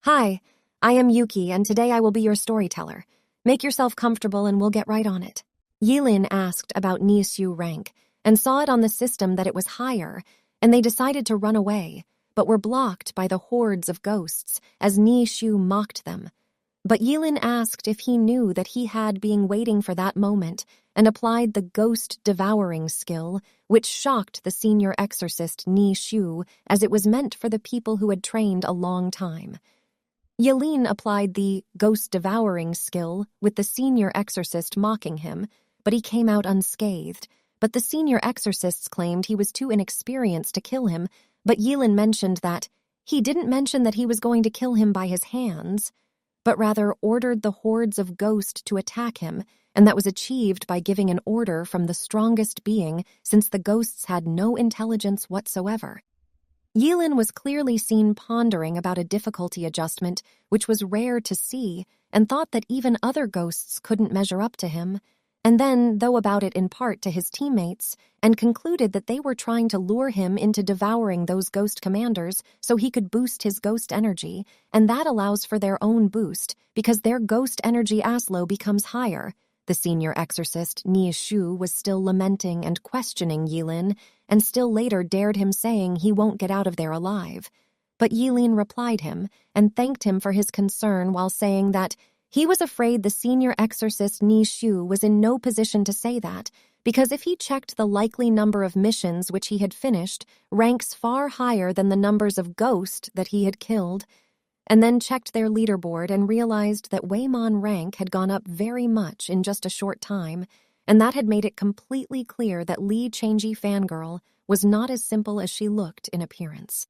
Hi, I am Yuki, and today I will be your storyteller. Make yourself comfortable and we'll get right on it. Yilin asked about Nisu rank and saw it on the system that it was higher, and they decided to run away, but were blocked by the hordes of ghosts as Nisu mocked them. But Yilin asked if he knew that he had been waiting for that moment and applied the ghost devouring skill, which shocked the senior exorcist Nisu, as it was meant for the people who had trained a long time. Yilin applied the ghost-devouring skill with the senior exorcist mocking him, but he came out unscathed. But the senior exorcists claimed he was too inexperienced to kill him, but Yilin mentioned that he didn't mention that he was going to kill him by his hands, but rather ordered the hordes of ghosts to attack him, and that was achieved by giving an order from the strongest being, since the ghosts had no intelligence whatsoever. Yilin was clearly seen pondering about a difficulty adjustment, which was rare to see, and thought that even other ghosts couldn't measure up to him, and then, though about it in part to his teammates, and concluded that they were trying to lure him into devouring those ghost commanders so he could boost his ghost energy, and that allows for their own boost, because their ghost energy Aslo becomes higher. The senior exorcist, Nisu, was still lamenting and questioning Yilin, and still later dared him, saying he won't get out of there alive. But Yilin replied him and thanked him for his concern while saying that he was afraid the senior exorcist Nisu was in no position to say that, because if he checked the likely number of missions which he had finished, ranks far higher than the numbers of ghosts that he had killed, and then checked their leaderboard and realized that Waymon rank had gone up very much in just a short time, and that had made it completely clear that Lee Changji fangirl was not as simple as she looked in appearance.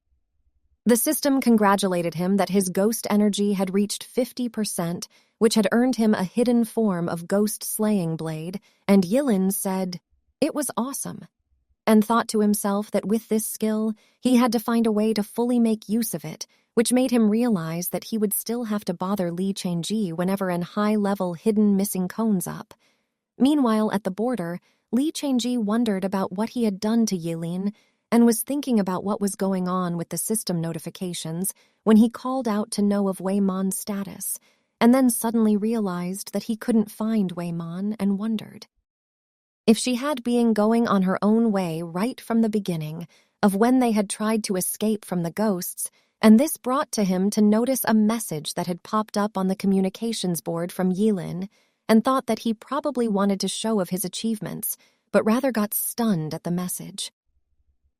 The system congratulated him that his ghost energy had reached 50%, which had earned him a hidden form of ghost-slaying blade, and Yilin said, "It was awesome," and thought to himself that with this skill, he had to find a way to fully make use of it, which made him realize that he would still have to bother Lee Changji whenever an high-level hidden missing cones up. Meanwhile, at the border, Lee Changji wondered about what he had done to Yilin and was thinking about what was going on with the system notifications when he called out to know of Waymon's status, and then suddenly realized that he couldn't find Waymon and wondered if she had been going on her own way right from the beginning of when they had tried to escape from the ghosts, and this brought to him to notice a message that had popped up on the communications board from Yilin, and thought that he probably wanted to show of his achievements, but rather got stunned at the message.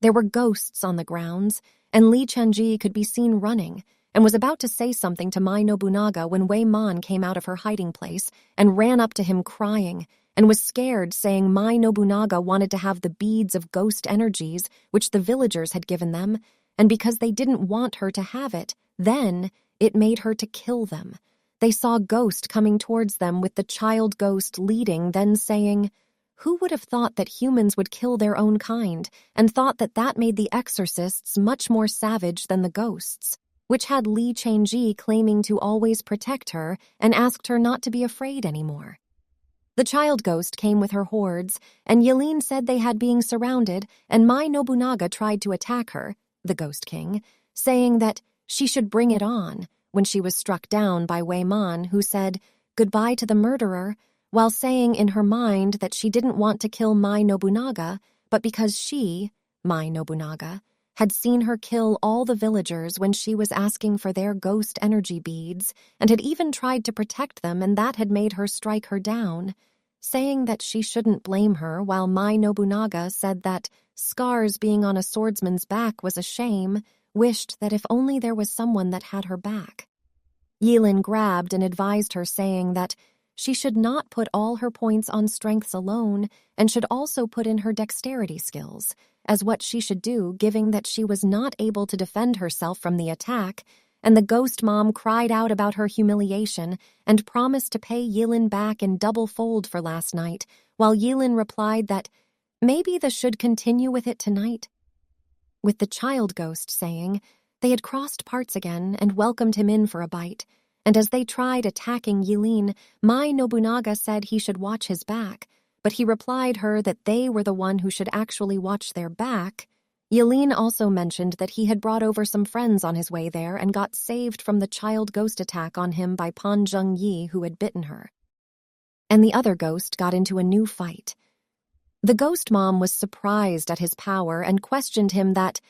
There were ghosts on the grounds, and Lee Changji could be seen running, and was about to say something to Mai Nobunaga when Waymon came out of her hiding place and ran up to him crying, and was scared, saying Mai Nobunaga wanted to have the beads of ghost energies which the villagers had given them, and because they didn't want her to have it, then it made her to kill them. They saw Ghost coming towards them with the child ghost leading, then saying, "Who would have thought that humans would kill their own kind," and thought that that made the exorcists much more savage than the ghosts, which had Lee Changji claiming to always protect her and asked her not to be afraid anymore. The child ghost came with her hordes, and Yilin said they had been surrounded, and Mai Nobunaga tried to attack her, the Ghost King, saying that she should bring it on, when she was struck down by Waymon, who said goodbye to the murderer, while saying in her mind that she didn't want to kill Mai Nobunaga, but because she, Mai Nobunaga, had seen her kill all the villagers when she was asking for their ghost energy beads, and had even tried to protect them, and that had made her strike her down, saying that she shouldn't blame her, while Mai Nobunaga said that scars being on a swordsman's back was a shame, wished that if only there was someone that had her back. Yilin grabbed and advised her, saying that she should not put all her points on strengths alone, and should also put in her dexterity skills, as what she should do, given that she was not able to defend herself from the attack, and the ghost mom cried out about her humiliation and promised to pay Yilin back in double fold for last night, while Yilin replied that maybe they should continue with it tonight, with the child ghost saying they had crossed parts again and welcomed him in for a bite, and as they tried attacking Yilin, Mai Nobunaga said he should watch his back, but he replied her that they were the one who should actually watch their back, Yilin also mentioned that he had brought over some friends on his way there and got saved from the child ghost attack on him by Pan Zhengyi, who had bitten her. And the other ghost got into a new fight. The ghost mom was surprised at his power and questioned him that,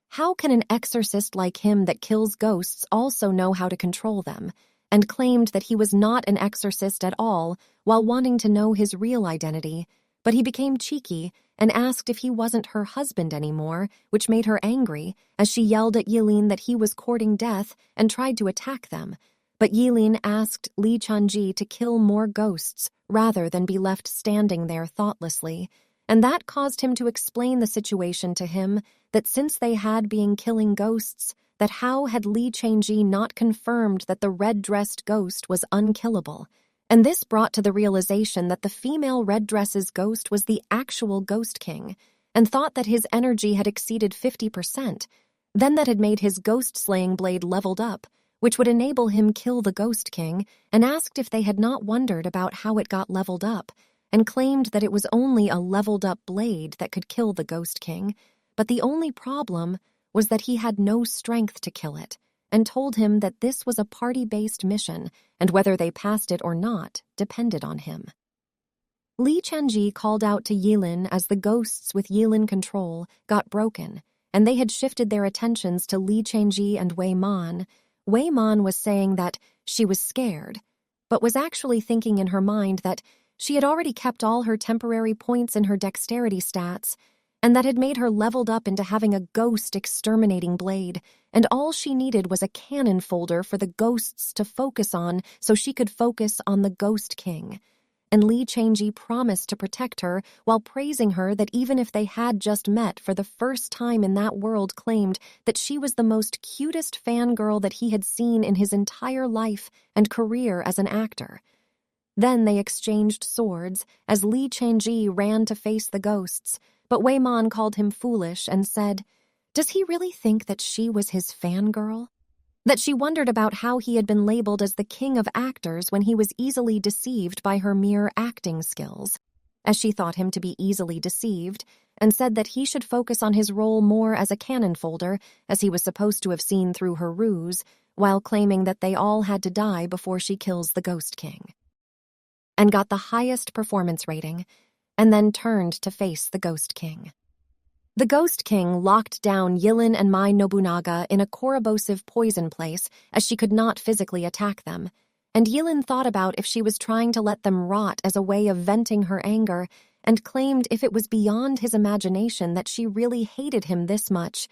how can an exorcist like him that kills ghosts also know how to control them, and claimed that he was not an exorcist at all while wanting to know his real identity, but he became cheeky and asked if he wasn't her husband anymore, which made her angry, as she yelled at Yilin that he was courting death and tried to attack them. But Yilin asked Li Chanji to kill more ghosts rather than be left standing there thoughtlessly, and that caused him to explain the situation to him that since they had been killing ghosts, that how had Li Chanji not confirmed that the red-dressed ghost was unkillable? And this brought to the realization that the female red dress's ghost was the actual Ghost King, and thought that his energy had exceeded 50%. Then that had made his ghost-slaying blade leveled up, which would enable him kill the Ghost King, and asked if they had not wondered about how it got leveled up, and claimed that it was only a leveled-up blade that could kill the Ghost King, but the only problem was that he had no strength to kill it, and told him that this was a party-based mission, and whether they passed it or not depended on him. Li Chanji called out to Yilin as the ghosts with Yilin control got broken, and they had shifted their attentions to Li Chanji and Wei Man. Wei Man was saying that she was scared, but was actually thinking in her mind that she had already kept all her temporary points in her dexterity stats, and that had made her leveled up into having a ghost exterminating blade, and all she needed was a cannon folder for the ghosts to focus on so she could focus on the Ghost King. And Li Chanji promised to protect her while praising her that even if they had just met for the first time in that world, claimed that she was the most cutest fangirl that he had seen in his entire life and career as an actor. Then they exchanged swords as Li Chanji ran to face the ghosts, but Wei Man called him foolish and said, does he really think that she was his fangirl? That she wondered about how he had been labeled as the king of actors when he was easily deceived by her mere acting skills, as she thought him to be easily deceived, and said that he should focus on his role more as a cannon folder, as he was supposed to have seen through her ruse, while claiming that they all had to die before she kills the Ghost King. And got the highest performance rating, and then turned to face the Ghost King. The Ghost King locked down Yilin and Mai Nobunaga in a corrosive poison place as she could not physically attack them, and Yilin thought about if she was trying to let them rot as a way of venting her anger, and claimed if it was beyond his imagination that she really hated him this much.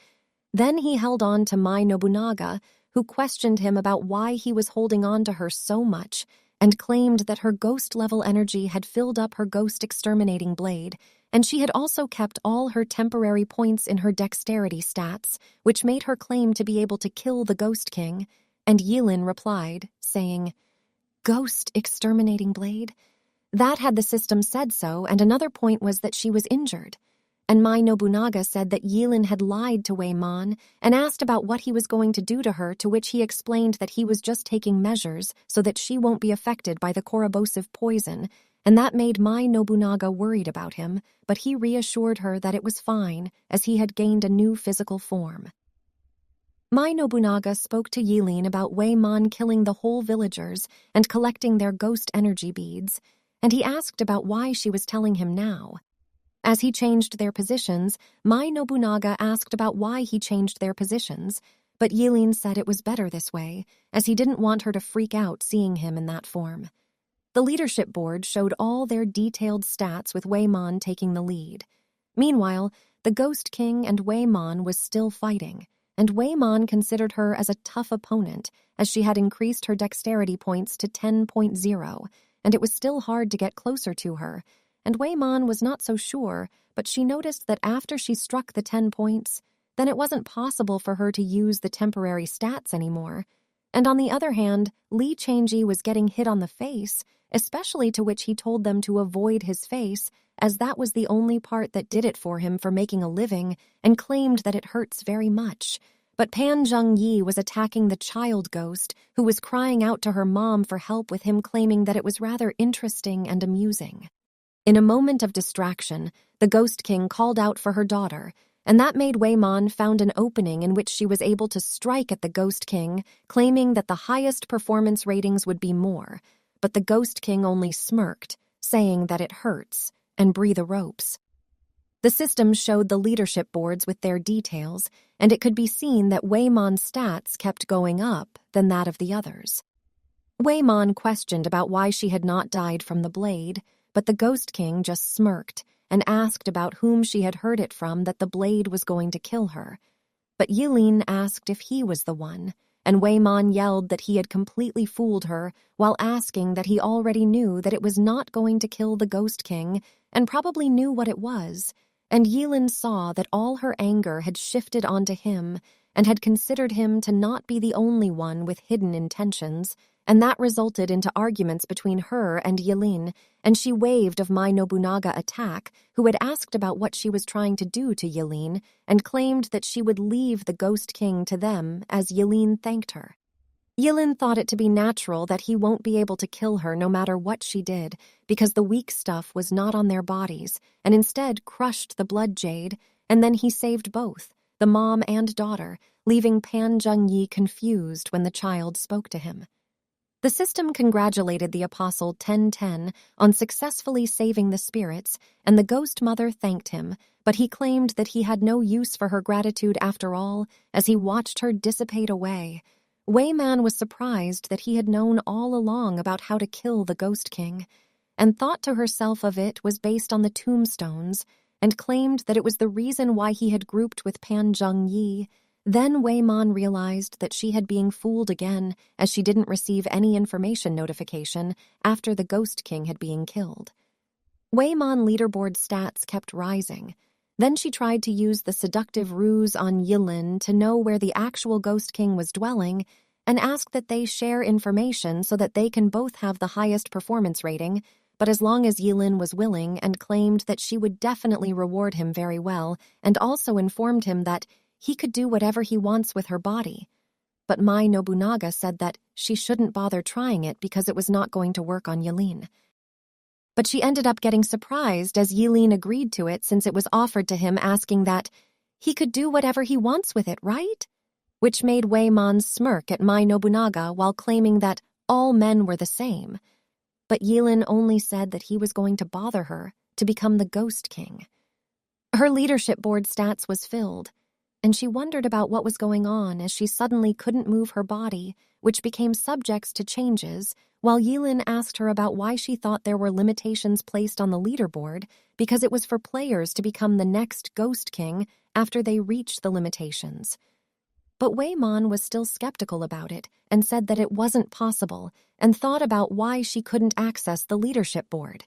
Then he held on to Mai Nobunaga, who questioned him about why he was holding on to her so much, and claimed that her ghost-level energy had filled up her ghost-exterminating blade, and she had also kept all her temporary points in her dexterity stats, which made her claim to be able to kill the Ghost King, and Yilin replied, saying, "Ghost-exterminating blade? That had the system said so, and another point was that she was injured." And Mai Nobunaga said that Yilin had lied to Wei Man and asked about what he was going to do to her, to which he explained that he was just taking measures so that she won't be affected by the corrosive poison, and that made Mai Nobunaga worried about him, but he reassured her that it was fine, as he had gained a new physical form. Mai Nobunaga spoke to Yilin about Wei Man killing the whole villagers and collecting their ghost energy beads, and he asked about why she was telling him now. As he changed their positions, Mai Nobunaga asked about why he changed their positions, but Yilin said it was better this way, as he didn't want her to freak out seeing him in that form. The leadership board showed all their detailed stats with Wei Man taking the lead. Meanwhile, the Ghost King and Wei Man was still fighting, and Wei Man considered her as a tough opponent, as she had increased her dexterity points to 10.0, and it was still hard to get closer to her. And Wei Man was not so sure, but she noticed that after she struck the 10 points, then it wasn't possible for her to use the temporary stats anymore. And on the other hand, Li Chanji was getting hit on the face, especially to which he told them to avoid his face, as that was the only part that did it for him for making a living, and claimed that it hurts very much. But Pan Zhengyi was attacking the child ghost, who was crying out to her mom for help, with him claiming that it was rather interesting and amusing. In a moment of distraction, the Ghost King called out for her daughter, and that made Waymon found an opening in which she was able to strike at the Ghost King, claiming that the highest performance ratings would be more, but the Ghost King only smirked, saying that it hurts, and breathe the ropes. The system showed the leadership boards with their details, and it could be seen that Waymon's stats kept going up than that of the others. Waymon questioned about why she had not died from the blade, but the Ghost King just smirked and asked about whom she had heard it from that the blade was going to kill her. But Yilin asked if he was the one, and Waymon yelled that he had completely fooled her while asking that he already knew that it was not going to kill the Ghost King and probably knew what it was, and Yilin saw that all her anger had shifted onto him and had considered him to not be the only one with hidden intentions, and that resulted into arguments between her and Yilin, and she waved of Mai Nobunaga attack, who had asked about what she was trying to do to Yilin, and claimed that she would leave the Ghost King to them as Yilin thanked her. Yilin thought it to be natural that he won't be able to kill her no matter what she did, because the weak stuff was not on their bodies, and instead crushed the blood jade, and then he saved both, the mom and daughter, leaving Pan Zhengyi confused when the child spoke to him. The system congratulated the Apostle 1010 on successfully saving the spirits, and the Ghost Mother thanked him, but he claimed that he had no use for her gratitude after all, as he watched her dissipate away. Waymon was surprised that he had known all along about how to kill the Ghost King, and thought to herself of it was based on the tombstones, and claimed that it was the reason why he had grouped with Pan Zhengyi. Then Waymon realized that she had been fooled again, as she didn't receive any information notification after the Ghost King had been killed. Waymon leaderboard stats kept rising. Then she tried to use the seductive ruse on Yilin to know where the actual Ghost King was dwelling, and asked that they share information so that they can both have the highest performance rating, but as long as Yilin was willing, and claimed that she would definitely reward him very well, and also informed him that he could do whatever he wants with her body. But Mai Nobunaga said that she shouldn't bother trying it because it was not going to work on Yilin. But she ended up getting surprised as Yilin agreed to it since it was offered to him, asking that he could do whatever he wants with it, right? Which made Waymon smirk at Mai Nobunaga while claiming that all men were the same. But Yilin only said that he was going to bother her to become the Ghost King. Her leadership board stats was filled, and she wondered about what was going on as she suddenly couldn't move her body, which became subjects to changes, while Yilin asked her about why she thought there were limitations placed on the leaderboard, because it was for players to become the next Ghost King after they reached the limitations. But Waymon was still skeptical about it and said that it wasn't possible, and thought about why she couldn't access the leadership board.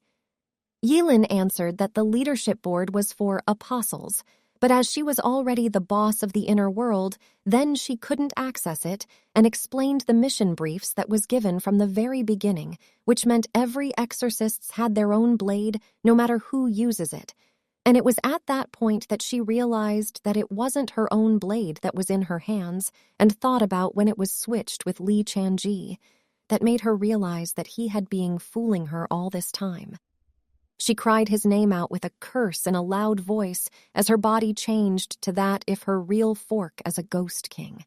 Yilin answered that the leadership board was for apostles, but as she was already the boss of the inner world, then she couldn't access it, and explained the mission briefs that was given from the very beginning, which meant every exorcists had their own blade, no matter who uses it. And it was at that point that she realized that it wasn't her own blade that was in her hands, and thought about when it was switched with Li Chanji. That made her realize that he had been fooling her all this time. She cried his name out with a curse in a loud voice as her body changed to that if her real fork as a Ghost King.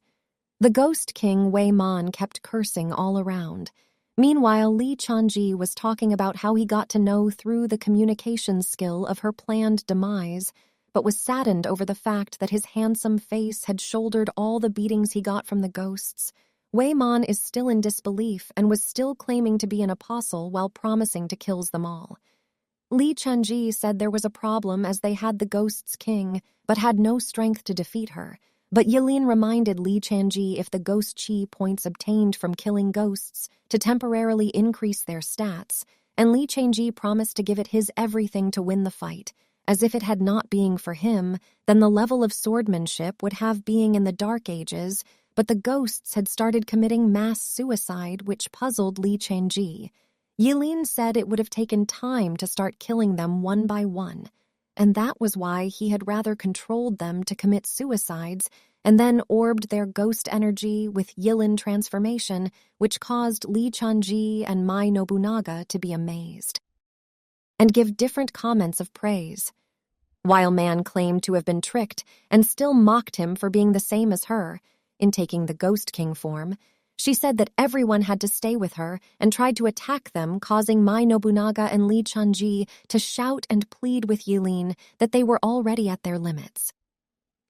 The Ghost King Waymon kept cursing all around. Meanwhile, Li Chanji was talking about how he got to know through the communication skill of her planned demise, but was saddened over the fact that his handsome face had shouldered all the beatings he got from the ghosts. Waymon is still in disbelief and was still claiming to be an apostle while promising to kill them all. Li Chanji said there was a problem as they had the Ghost's King, but had no strength to defeat her. But Yilin reminded Li Chanji if the ghost chi points obtained from killing ghosts to temporarily increase their stats, and Li Chanji promised to give it his everything to win the fight, as if it had not been for him, then the level of swordmanship would have being in the Dark Ages, but the ghosts had started committing mass suicide, which puzzled Li Chanji. Yilin said it would have taken time to start killing them one by one, and that was why he had rather controlled them to commit suicides and then orbed their ghost energy with Yilin transformation, which caused Li Chanji and Mai Nobunaga to be amazed and give different comments of praise. while Man claimed to have been tricked and still mocked him for being the same as her. In taking the Ghost King form, she said that everyone had to stay with her and tried to attack them, causing Mai Nobunaga and Li Chunji to shout and plead with Yilin that they were already at their limits.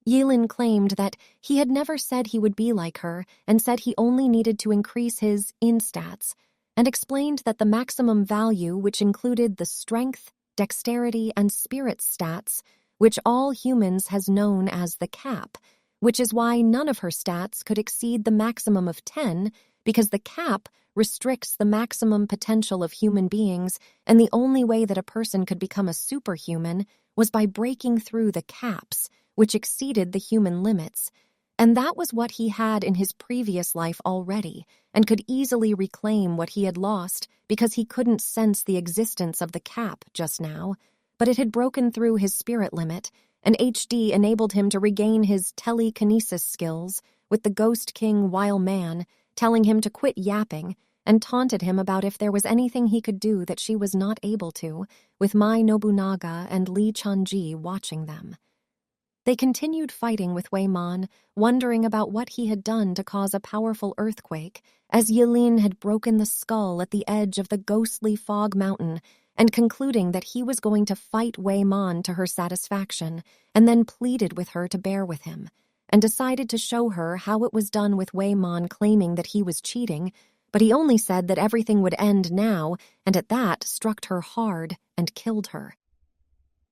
Yilin claimed that he had never said he would be like her and said he only needed to increase his instats, and explained that the maximum value, which included the strength, dexterity, and spirit stats, which all humans has known as the cap, which is why none of her stats could exceed the maximum of 10, because the cap restricts the maximum potential of human beings, and the only way that a person could become a superhuman was by breaking through the caps, which exceeded the human limits. And that was what he had in his previous life already, and could easily reclaim what he had lost because he couldn't sense the existence of the cap just now, but it had broken through his spirit limit, and HD enabled him to regain his telekinesis skills, with the Ghost King while Man telling him to quit yapping and taunted him about if there was anything he could do that she was not able to, with Mai Nobunaga and Li Chunji watching them. They continued fighting with Waymon, wondering about what he had done to cause a powerful earthquake, as Yilin had broken the skull at the edge of the ghostly fog mountain, and concluding that he was going to fight Waymon to her satisfaction, and then pleaded with her to bear with him, and decided to show her how it was done, with Waymon claiming that he was cheating, but he only said that everything would end now, and at that struck her hard and killed her.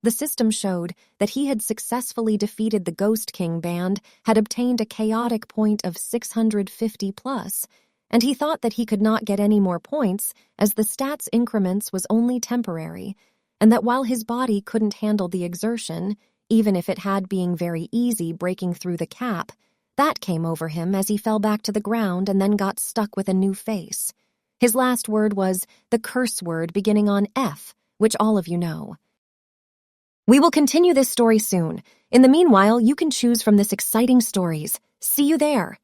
The system showed that he had successfully defeated the Ghost King band, had obtained a chaotic point of 650 plus, and he thought that he could not get any more points as the stats increments was only temporary, and that while his body couldn't handle the exertion, even if it had been very easy breaking through the cap, that came over him as he fell back to the ground and then got stuck with a new face. His last word was the curse word beginning on F, which all of you know. We will continue this story soon. In the meanwhile, you can choose from this exciting stories. See you there!